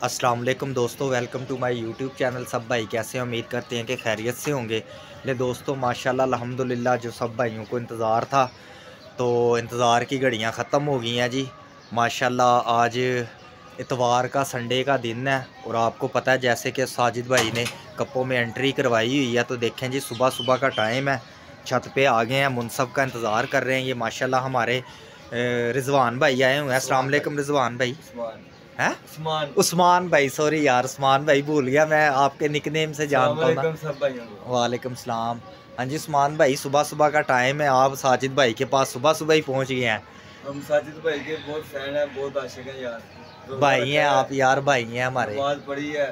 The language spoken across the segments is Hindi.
अस्सलाम वालेकुम दोस्तों, welcome to my YouTube channel. सब भाई कैसे हैं? उम्मीद करते हैं कि खैरियत से होंगे। ले दोस्तों, माशाल्लाह अल्हम्दुलिल्लाह, जो सब भाइयों को इंतज़ार था तो इंतज़ार की घड़ियां ख़त्म हो गई हैं जी। माशाल्लाह आज इतवार का संडे का दिन है और आपको पता है जैसे कि साजिद भाई ने कप्पों में एंट्री करवाई हुई है। तो देखें जी, सुबह सुबह का टाइम है, छत पे आ गए हैं, मुनसब का इंतज़ार कर रहे हैं। ये माशाल्लाह हमारे रिजवान भाई आए हुए हैं। अस्सलाम वालेकुम रिजवान भाई। हैं? उस्मान भाई, सॉरी यार, उस्मान भाई भूल गया मैं, आपके निकनेम से जानता हूँ ना। वालेकुम सलाम। हाँ जी उस्मान भाई, सुबह सुबह का टाइम है, आप साजिद भाई के पास सुबह सुबह ही पहुँच गए हैं। हम साजिद भाई के बहुत फैन हैं, बहुत आशिक हैं यार। भाई हैं आप यार, भाई हैं हमारे। नमाज पढ़ी है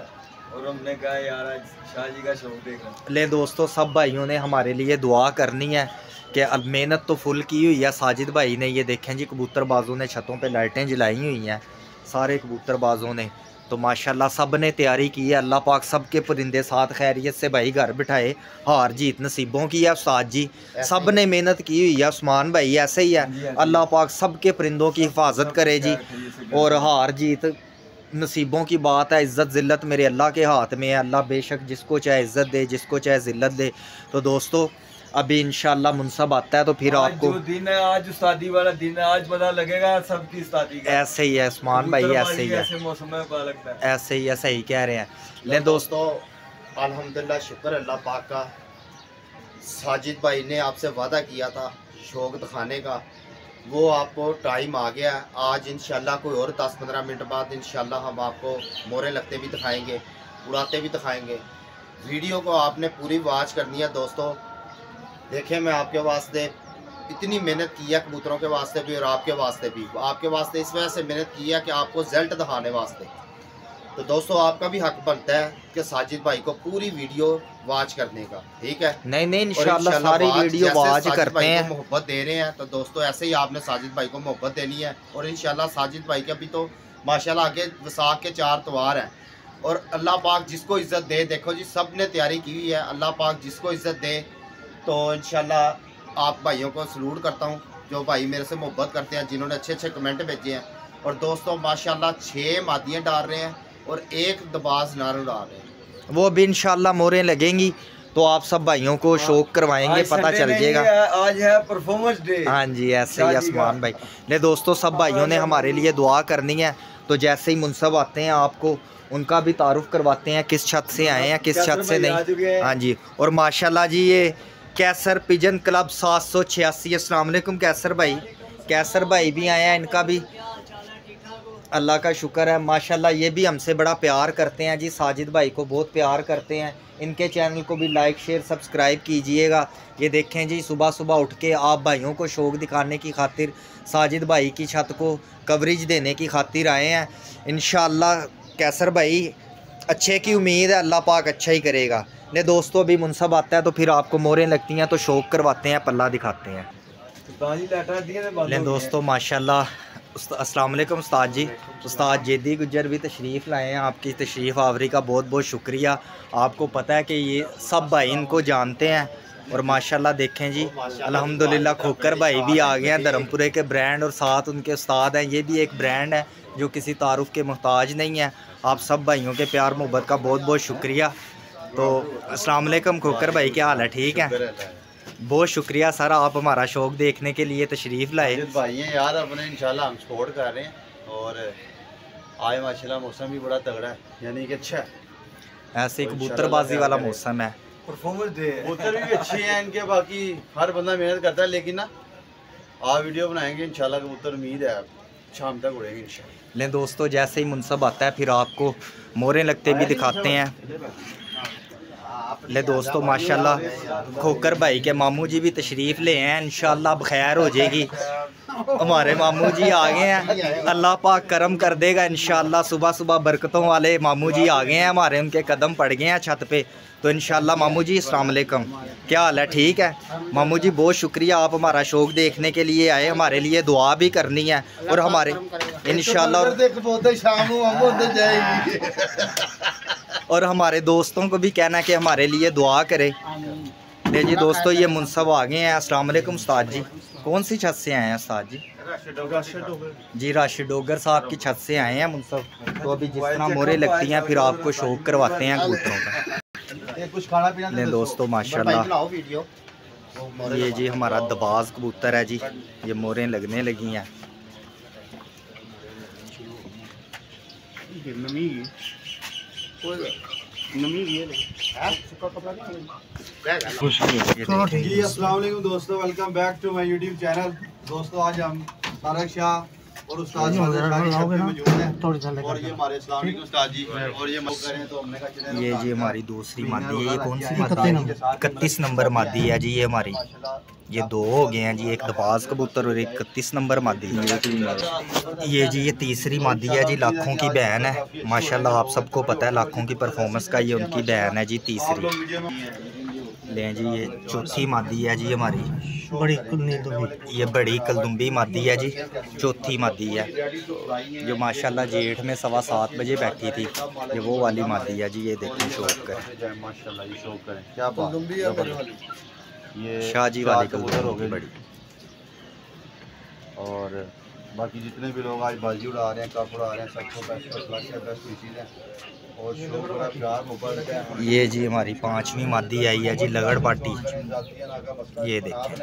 और हमने कहा यार आज शाह जी का शो देखा। ले दोस्तों, सब भाइयों ने हमारे लिए दुआ करनी है कि अब मेहनत तो फुल की हुई है साजिद भाई ने। ये देखें जी, कबूतरबाजों ने छतों पे लाइटें जलाई हुई हैं, सारे कबूतरबाजों ने। तो माशाल्लाह सब ने तैयारी की है। अल्लाह पाक सब के परिंदे साथ खैरियत से भाई घर बिठाए, हार जीत नसीबों की है। उस्ताद जी सब ने मेहनत की हुई है। उस्मान भाई ऐसे ही है, अल्लाह पाक सब के परिंदों की हिफाजत करे जी। और हार जीत नसीबों की बात है, इज़्ज़त ज़िल्लत मेरे अल्लाह के हाथ में है। अल्लाह बेशक जिसको चाहे इज़्ज़त दे, जिसको चाहे ज़िल्लत दे। तो दोस्तों अभी इंशाल्लाह मुनसब आता है तो फिर आपको जो दिन है आज उस्तादी वाला दिन है, आज पता लगेगा सबकी उस्तादी का। ऐसे ही है उस्मान भाई, ऐसे ही है, ऐसे मौसम में पता लगता है। ऐसे ही है, सही कह रहे हैं। ले दोस्तों अल्हम्दुलिल्लाह, शुक्र अल्लाह पाक का। साजिद भाई ने आपसे वादा किया था शौक दिखाने का, वो आपको टाइम आ गया। आज इंशाल्लाह कोई और 10-15 मिनट बाद इंशाल्लाह हम आपको मोरे लगते भी दिखाएंगे, उड़ाते भी दिखाएंगे। वीडियो को आपने पूरी वॉच करनी है दोस्तों। देखें, मैं आपके वास्ते इतनी मेहनत की है, कबूतरों के वास्ते भी और आपके वास्ते भी। आपके वास्ते इस वजह से मेहनत की है कि आपको रिजल्ट दिखाने वास्ते। तो दोस्तों आपका भी हक बनता है कि साजिद भाई को पूरी वीडियो वॉच करने का, ठीक है? नहीं इंशाल्लाह सारी वीडियो वॉच करते हैं। मोहब्बत दे रहे हैं तो दोस्तों ऐसे ही आपने साजिद भाई को मोहब्बत देनी है। और इंशाल्लाह साजिद भाई के अभी तो माशाल्लाह आगे वसाख के 4 त्योहार हैं और अल्लाह पाक जिसको इज़्ज़त दे, देखो जी सब ने तैयारी की हुई है। अल्लाह पाक जिसको इज़्ज़त दे, तो इंशाल्लाह आप भाइयों को सलूट करता हूँ जो भाई मेरे से मोहब्बत करते हैं, जिन्होंने अच्छे अच्छे कमेंट भेजे हैं। और दोस्तों माशाल्लाह 6 मादियाँ डाल रहे हैं और 1 दबाज नार डाल रहे हैं। वो भी इंशाल्लाह मोरें लगेंगी तो आप सब भाइयों को शौक करवाएंगे, पता चल जाएगा। आज है परफॉर्मेंस डे। हाँ जी, ऐसे ही आसमान भाई। ले दोस्तों, सब भाइयों ने हमारे लिए दुआ करनी है। तो जैसे ही मुनसब आते हैं आपको उनका भी तारुफ करवाते हैं, किस छत से आए हैं, किस छत से नहीं। हाँ जी, और माशाल्लाह जी ये कैसर पिजन क्लब 786। अस्सलाम वालेकुम कैसर भाई। कैसर भाई भी आए हैं, इनका भी अल्लाह का शुक्र है माशाल्लाह। ये भी हमसे बड़ा प्यार करते हैं जी, साजिद भाई को बहुत प्यार करते हैं। इनके चैनल को भी लाइक शेयर सब्सक्राइब कीजिएगा। ये देखें जी, सुबह सुबह उठ के आप भाइयों को शौक दिखाने की खातिर, साजिद भाई की छत को कवरेज देने की खातिर आए हैं। इंशाल्लाह कैसर भाई अच्छे की उम्मीद है, अल्लाह पाक अच्छा ही करेगा। ने दोस्तों अभी मुनसब आता है तो फिर आपको मोरें लगती हैं तो शौक करवाते हैं, पल्ला दिखाते हैं। ले दोस्तों माशाल्लाह। अस्सलाम वालेकुम उस्ताद जी। उस्ताद जेदी गुज्जर भी तशरीफ़ लाए हैं, आपकी तशरीफ़ आवरी का बहुत बहुत शुक्रिया। आपको पता है कि ये सब भाई इनको जानते हैं और माशाल्लाह देखें जी अल्हम्दुलिल्लाह खोकर भाई भी आ गए हैं, धर्मपुरे के ब्रांड, और साथ उनके उस्ताद हैं। ये भी एक ब्रांड है जो किसी तारुफ के मोहताज नहीं है। आप सब भाइयों के प्यार मोहब्बत का बहुत बहुत शुक्रिया। तो अस्सलाम वालेकुम खोकर भाई, क्या हाल है? ठीक है, बहुत शुक्रिया सर, आप हमारा शौक देखने के लिए तशरीफ़ लाए। भाई हैं यार अपने, इंशाल्लाह हम सपोर्ट कर रहे हैं। और आज माशाल्लाह मौसम भी बड़ा तगड़ा है, यानी कि अच्छा है। ऐसे कबूतरबाजी वाला मौसम है, परफॉर्मेंस डे। कबूतर भी अच्छे हैं इनके, बाकी हर बंदा मेहनत करता है, लेकिन ना आप वीडियो बनाएंगे इंशाल्लाह, कबूतर उम्मीद है शाम तक उड़ेंगे इंशाल्लाह। लें दोस्तों, जैसे ही मुनसब आता है फिर आपको मोरें लगते भी दिखाते हैं। ले दोस्तों माशाल्लाह खोकर भाई के मामू जी भी तशरीफ़ ले हैं, इंशाल्लाह अब खैर हो जाएगी। हमारे मामू जी आ गए हैं, अल्लाह पाक करम कर देगा इंशाल्लाह। सुबह सुबह बरकतों वाले मामू जी आ गए हैं हमारे, उनके कदम पड़ गए हैं छत पे। तो इंशाल्लाह मामू जी अस्सलाम वालेकुम, क्या हाल है? ठीक है मामू जी, बहुत शुक्रिया, आप हमारा शौक देखने के लिए आए, हमारे लिए दुआ भी करनी है और हमारे इंशाल्लाह और हमारे दोस्तों को भी कहना कि हमारे लिए दुआ करें। ले जी दोस्तों, ये मुनसब आ गए हैं। अस्सलाम वालेकुम उस्ताद जी। कौन सी छत से आए हैं उस्ताद जी? जी राशिद डोगर साहब की छत से आए हैं मुनसब, तो अभी जिस तरह मोरे लगती हैं फिर आपको शौक करवाते हैं कबूतरों का। कुछ खाना पीना ले दोस्तों माशाल्लाह ये जी हमारा दबाज कबूतर है जी, ये मोरें लगने लगी हैं। जी अस्सलाम वालेकुम दोस्तों, welcome back to my YouTube channel. दोस्तों आज हम तारक शाह और उस्ताद मौजूद हैं और ये हमारे अस्सलाम वालेकुम उस्ताद जी, और ये मौका करें तो हमने कहा ये जी हमारी दूसरी मादी है। ये कौन सी मादी है? 31 नंबर मादी है जी। ये हमारी ये दो हो गए हैं जी, एक दबाज कबूतर और एक 31 नंबर मादी है। ये जी ये तीसरी मादी है जी, लाखों की बहन है माशाल्लाह। आप सबको पता है लाखों की परफॉर्मेंस का, ये उनकी बहन है जी तीसरी। लें जी ये चौथी मादी है जी हमारी, ये बड़ी कलदुम्बी मादी है जी, चौथी मादी है जो माशाल्लाह जेठ में 7:15 बजे बैठी थी। ये वो वाली मादी है जी, ये देखिए शौक कर माशाल्लाह ये शौक करें, क्या बात। ये शाहजी वाली कबूतर हो गई बड़ी। और बाकी जितने भी लोग आज बाजी उड़ा रहे हैं, कप उड़ा रहे हैं, सबको बेस्ट चीज़ है और प्यार मोहब्बत है। ये जी हमारी 5वीं मादी आई है जी लगड़ पार्टी, ये देखें।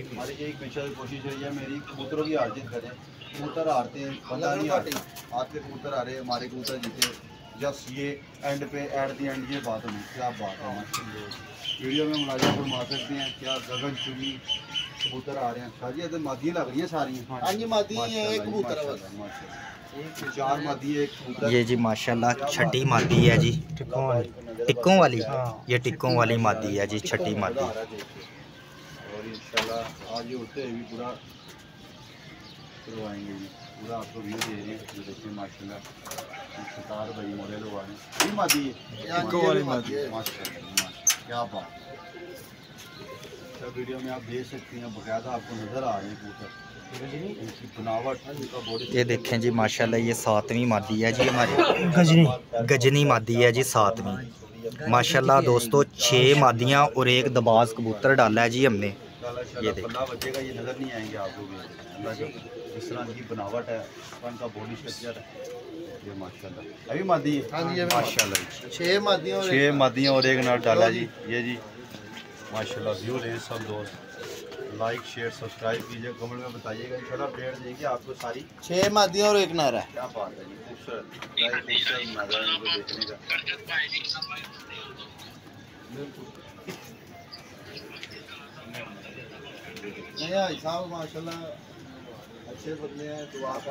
हमारी एक हमेशा कोशिश रही है मेरी, कबूतरों की हारजीत करें। कबूतर हारते हैं, पता नहीं हारते, आपके कबूतर हारे हमारे कबूतर जीते, जस्ट ये एंड पे एट दी एंड ये बात होनी। क्या बात है, वीडियो में मुलाजा फरमा सकते हैं क्या गगन चुनी कबूतर आ रहे हैं। शाजी इधर मादी लग रही है सारी, हाँ जी मादी है, एक कबूतर है, 4 मादी है, एक कबूतर। ये जी माशाल्लाह छठी मादी है जी, टिक्कों वाली। ये टिक्कों वाली मादी है जी, छठी मादी। और इंशाल्लाह आज ये उठते हुए पूरा करवाएंगे जी, पूरा आपको व्यू दे रहे हैं। ये देखिए माशाल्लाह सितार भाई मोरे लोग आ रहे हैं, ये मादी है, टिक्कों वाली मादी है माशाल्लाह, क्या बात। वीडियो में आप देख सकते हैं बकायदा आपको नजर आ रहे हैं कबूतर, इनकी बनावट, इनका बॉडी। ये देखें जी माशाल्लाह ये 7वीं मादी है जी हमारी, गजनी मादी है जी 7वीं माशाल्लाह। दोस्तों 6 मादियाँ और एक दबाज कबूतर डाला है जी हमने। ये देखिए बच्चे का ये नजर नहीं आएंगे आपको, जिस तरह की बनावट है, उनका बॉडी स्ट्रक्चर है, ये माशाल्लाह। अभी मादी है माशाल्लाह, 6 मादियाँ और एक नर डाला जी। ये जी माशाल्लाह व्यू रहे सब दोस्त, लाइक शेयर सब्सक्राइब कीजिए, कमेंट में बताइएगा, इंशाल्लाह अपडेट देंगे आपको सारी। 6 मादियाँ और एक नर है, क्या बात है जी, खूबसूरत नज़ारा इनको देखने का। नहीं साहब माशाल्लाह अच्छे बदले हैं, तो आप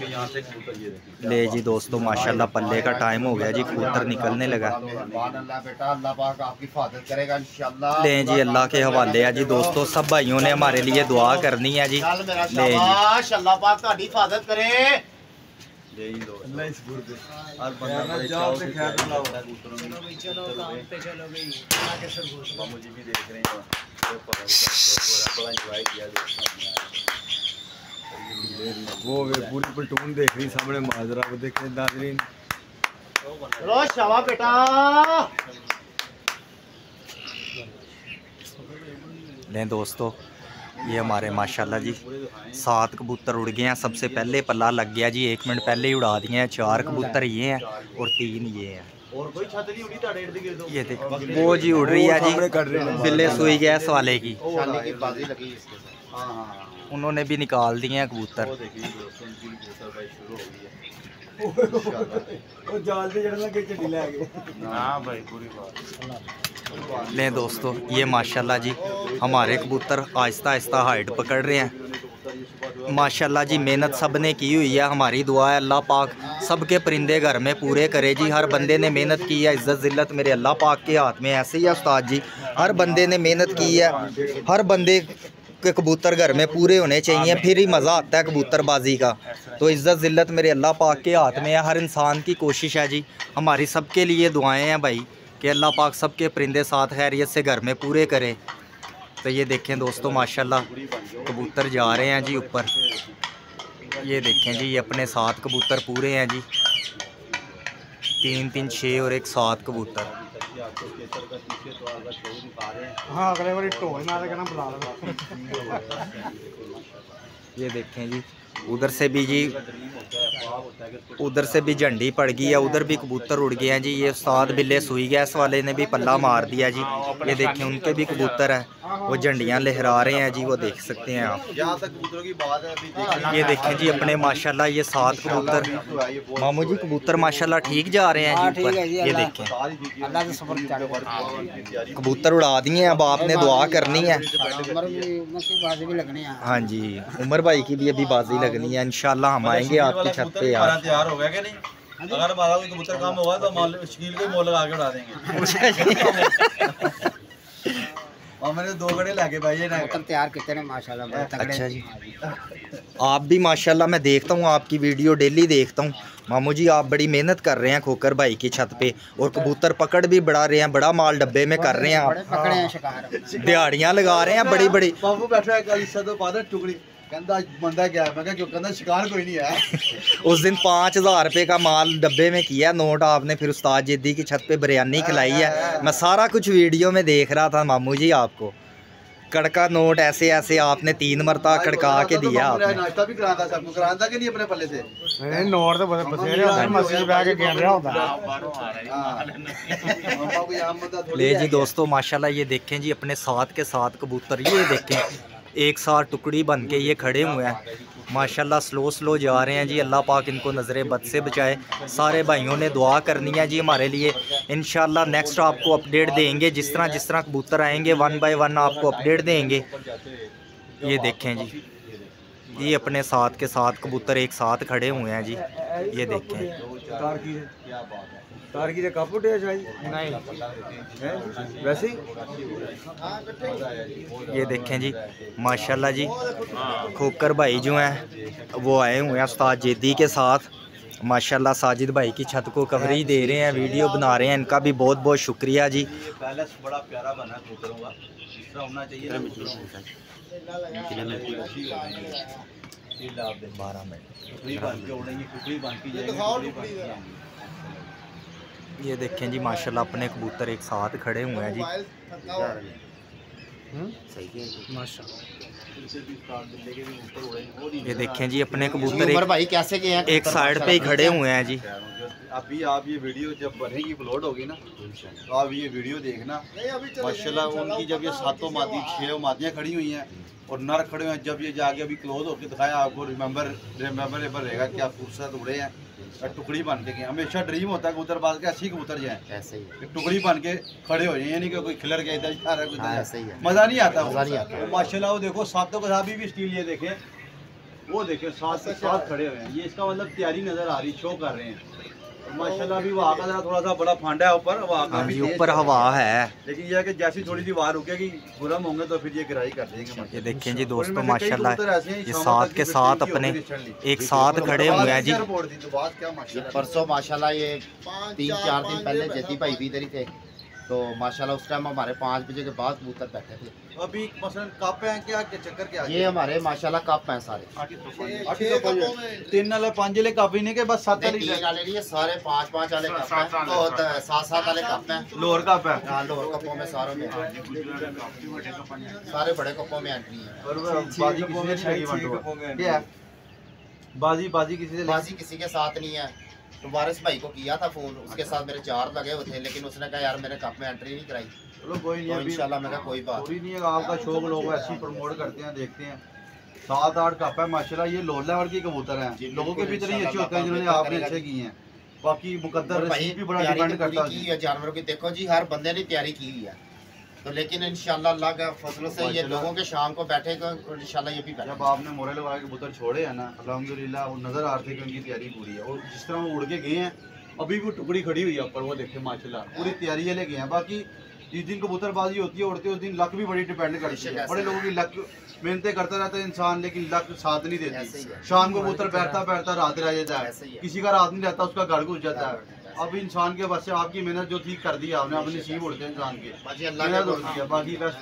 यहाँ से कबूतर ये देखिए। ले जी दोस्तों माशाल्लाह पल्ले का टाइम हो गया जी, कबूतर निकलने लगा। अल्लाह बेटा, अल्लाह पाक आपकी हिफाजत करेगा इंशाल्लाह। ले जी अल्लाह के हवाले है जी दोस्तों, सब भाइयों ने हमारे लिए दुआ करनी है जी। ले जी अल्लाह पाक आपकी हिफाजत करे। वो पूरी प्लटून देख रही सामने, माजरा वो देख रहे नाज़रीन। शाबाश बेटा। लें दोस्तों ये हमारे माशाल्लाह जी 7 कबूतर उड़ गए हैं। सबसे पहले पल्ला लग गया जी, 1 मिनट पहले ही उड़ा दिए हैं। 4 कबूतर ये हैं और 3 ये हैं। और कोई छत नहीं उड़ी ताड़े इर्द गिर्द। ये देखो वो जी उड़ रही है जी, बिल्ले सुई गैस वाले की, बाजी लगी इसके साथ। हाँ उन्होंने भी निकाल दिए हैं कबूतर। लें दोस्तों ये माशाल्लाह जी हमारे कबूतर आहिस्ता आहिस्ता हाइट पकड़ रहे हैं माशाल्लाह जी। मेहनत सब ने की हुई है, हमारी दुआ है अल्लाह पाक सबके परिंदे घर में पूरे करे जी। हर बंदे ने मेहनत की है, इज़्ज़त ज़िल्लत मेरे अल्लाह पाक के हाथ में। ऐसे ही है उस्ताद जी, हर बंदे ने मेहनत की है, हर बंदे के कबूतर घर में पूरे होने चाहिए, फिर ही मज़ा आता है कबूतरबाजी का। तो इज़्ज़त ज़िल्लत मेरे अल्लाह पाक के हाथ में है, हर इंसान की कोशिश है जी। हमारी सबके लिए दुआएं हैं भाई कि अल्लाह पाक सबके परिंदे साथ खैरियत से घर में पूरे करे। तो ये देखें दोस्तों माशाल्लाह कबूतर जा रहे हैं जी ऊपर। ये देखें जी ये अपने 7 कबूतर पूरे हैं जी, 3 3 6 और एक 7 कबूतर। हाँ अगले बारी ढोल मार के ना बुला लो। ये देखें जी, उधर से भी जी, उधर से भी झंडी पड़ गई है, उधर भी कबूतर उड़ गए हैं जी। ये उस्ताद बिल्ले सुई गैस वाले ने भी पल्ला मार दिया जी। ये देखें उनके भी कबूतर है, वो झंडियाँ लहरा रहे हैं जी, वो देख सकते हैं आप। जहाँ तक कबूतरों की बात है अभी ये देखें जी अपने माशाल्लाह ये 7 कबूतर, मामू जी कबूतर माशाल्लाह ठीक जा रहे हैं जी ऊपर। ये देखें कबूतर उड़ा दिए हैं, अब आपने दुआ करनी है। हाँ जी, उमर भाई की भी अभी बाजी लगनी है, इंशाल्लाह हम आएंगे आपकी छत पे यार। तैयार हो गया कि नहीं? अगर हमारा कोई कबूतर कम होगा तो शकील को मोल लगा के उड़ा देंगे। और मैंने 2 गड़े लाके भाई ये ना तैयार कितने ने माशाल्लाह। अच्छा जी, आप भी माशाल्लाह, मैं देखता हूँ आपकी वीडियो डेली देखता हूँ मामू जी। आप बड़ी मेहनत कर रहे हैं खोकर भाई की छत पे, और कबूतर पकड़ भी बढ़ा रहे हैं, बड़ा माल डब्बे में कर रहे हैं आप, दिहाड़ियाँ लगा रहे हैं बड़ी बड़ी। बाबू बैठा है कल हिस्सा तो बाद टुकड़ी कहता बंदा क्या है, मैं क्यों कहता शिकार कोई नहीं है। उस दिन 5000 रुपये का माल डब्बे में किया नोट आपने, फिर उस्ताद जिद्दी की छत पे बिरयानी खिलाई है। मैं सारा कुछ वीडियो में देख रहा था मामू जी, आपको कड़का नोट ऐसे ऐसे आपने 3 मरता कड़का के दिया आपने। नाश्ता भी कराता था, सबको कराता कि नहीं अपने पल्ले से? नोट तो बथेरे होते हैं, मस्जिद में आके गिन रहा होता है। ले जी दोस्तों माशाल्लाह, ये देखें जी अपने 7 के 7 कबूतर, ये देखें एक साथ टुकड़ी बन के ये खड़े हुए हैं माशाल्लाह। स्लो स्लो जा रहे हैं जी, अल्लाह पाक इनको नज़र बद से बचाए। सारे भाइयों ने दुआ करनी है जी हमारे लिए। इंशाल्लाह नेक्स्ट आपको अपडेट देंगे, जिस तरह कबूतर आएंगे 1 बाय 1 आपको अपडेट देंगे। ये देखें जी, ये अपने 7 के 7 कबूतर एक साथ खड़े हुए हैं जी। ये देखें तार की कप उठे नहीं वैसे ये देखें जी माशाल्लाह जी, खोकर भाई जो हैं वो आए हुए हैं उस्ताद जेदी के साथ माशाल्लाह। साजिद भाई की छत को कवरेज दे रहे हैं, वीडियो बना रहे हैं, इनका भी बहुत बहुत शुक्रिया जी। पैलेस बड़ा प्यारा बना कबूतरों का, इस तरह होना चाहिए ना। 12 मिनट ये देखें जी माशाल्लाह अपने कबूतर एक साथ खड़े हुए हैं जी। ये देखें जी अपने कबूतर एक साइड पे ही खड़े हुए हैं जी। अभी आप ये वीडियो जब बनेगी अपलोड होगी ना, तो आप ये वीडियो देखना माशाल्लाह। उनकी जब ये 7 मादी 6 मादियाँ खड़ी हुई हैं और नर खड़े हुए हैं, जब ये जाके अभी क्लोज होकर दिखाया आपको, रिमेम्बरेबल रहेगा क्या खूबसूरत उड़े हैं, टुकड़ी बन के। हमेशा ड्रीम होता है कबूतरबाज के अच्छी कबूतर जाए, ऐसे ही टुकड़ी बन के खड़े हो जाए, यानी कि कोई खिलर के इधर जा रहा है, मज़ा नहीं आता। माशाल्लाह वो देखो 7 के साथ भी स्टील, ये देखें वो देखें 7 के साथ खड़े हुए हैं। ये इसका मतलब तैयारी नज़र आ रही, शो कर रहे हैं माशाल्लाह। अभी वहाँ का जरा थोड़ा सा बड़ा फांडा है ऊपर, वहाँ का भी ऊपर हवा है, लेकिन यह है कि जैसी थोड़ी सी वार रुकेगी गुरम होंगे तो फिर ये गिराई कर देंगे। ये देखें जी दोस्तों माशाल्लाह, ये 7 के 7 अपने एक साथ खड़े हुए हैं जी। परसों माशाल्लाह ये 3-4 दिन पहले जद्दी भाई भी इधर ही थे, तो माशाल्लाह उस टाइम हमारे 5 बजे के बाद कबूतर बैठे थे। अभी मसलन कप हैं क्या, चक्कर क्या? ये हमारे माशाल्लाह कप हैं सारे, 3 वाले 5 वाले कप ही नहीं के बस 7 वाले नहीं, सारे 5-5 वाले कप हैं और 7-7 वाले कप हैं। लोअर कप है, हाँ लोअर कपों में सारों में, सारे बड़े कपों में एंट्री है। बाजी किसी के साथ नहीं है। तो वारिस भाई को किया था फ़ोन, उसके साथ मेरे 4 लगे हुए थे, लेकिन उसने कहा यार मेरे कप में एंट्री नहीं कराई। चलो कोई नहीं, तो इंशाल्लाह मैं कहा कोई बात नहीं है। आपका शौक लोग ऐसे ही प्रमोट करते हैं, देखते हैं। 7-8 कप है माशाल्लाह। ये लो लेवल के कबूतर हैं, लोगों के भी इतने अच्छे होते हैं जिन्होंने आपने अच्छे किए हैं। बाकी मुकद्दर भी बड़ा डिपेंड करता है जानवरों की। देखो जी हर बंदे ने तैयारी की हुई है, तो लेकिन इंशाल्लाह अल्लाह का फजलों से ये लोगों के शाम को बैठेगा इंशाल्लाह ये भी बैठेगा। जब आपने मोरे लगा के कबूतर छोड़े हैं ना, अल्हम्दुलिल्लाह वो नज़र आ रहे थे कि उनकी तैयारी पूरी है। और जिस तरह वो उड़ के गए हैं, अभी भी टुकड़ी खड़ी हुई है ऊपर, वो देखे माशाल्लाह पूरी तैयारी है लेके हैं। बाकी जिस दिन कबूतरबाजी होती है उड़ते उस दिन लक भी बड़ी डिपेंड करती है। बड़े लोगों की लक मेहनतें करता रहता है इंसान, लेकिन लक साथ नहीं देती। शाम को कबूतर बैठता रात रह जाता है, किसी का रात नहीं रहता, उसका घर घुस जाता है। अब इंसान के बस से आपकी मेहनत जो ठीक कर दी आपने, अपनी नसीब उड़ते हैं इंसान के, मेहनत होती है। बाकी बस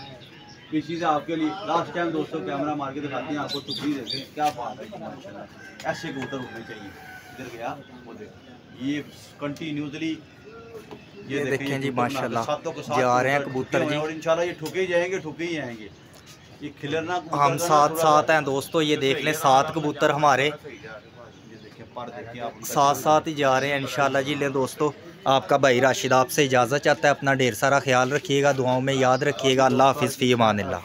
किसी से आपके लिए लास्ट टाइम दोस्तों कैमरा मार के दिखाते हैं आपको, टुकड़ी देते हैं, क्या बात है माशाल्लाह। ऐसे कबूतर उठने चाहिए। इधर गया वो देखो, ये कंटिन्यूसली ये देखें जी माशाल्लाह सातों के साथ जा रहे हैं कबूतर जी। और इंशाल्लाह ये ठुके ही जाएंगे, ठुके ही आएंगे। ये खिलरना हम साथ साथ हैं दोस्तों, ये देख लें 7 कबूतर हमारे साथ साथ ही जा रहे हैं इंशाल्लाह जी। ले दोस्तों, आपका भाई राशिद आपसे इजाज़त चाहता है। अपना ढेर सारा ख्याल रखिएगा, दुआओं में याद रखिएगा। अल्लाह हाफिज़, फ़ी अमानिल्लाह।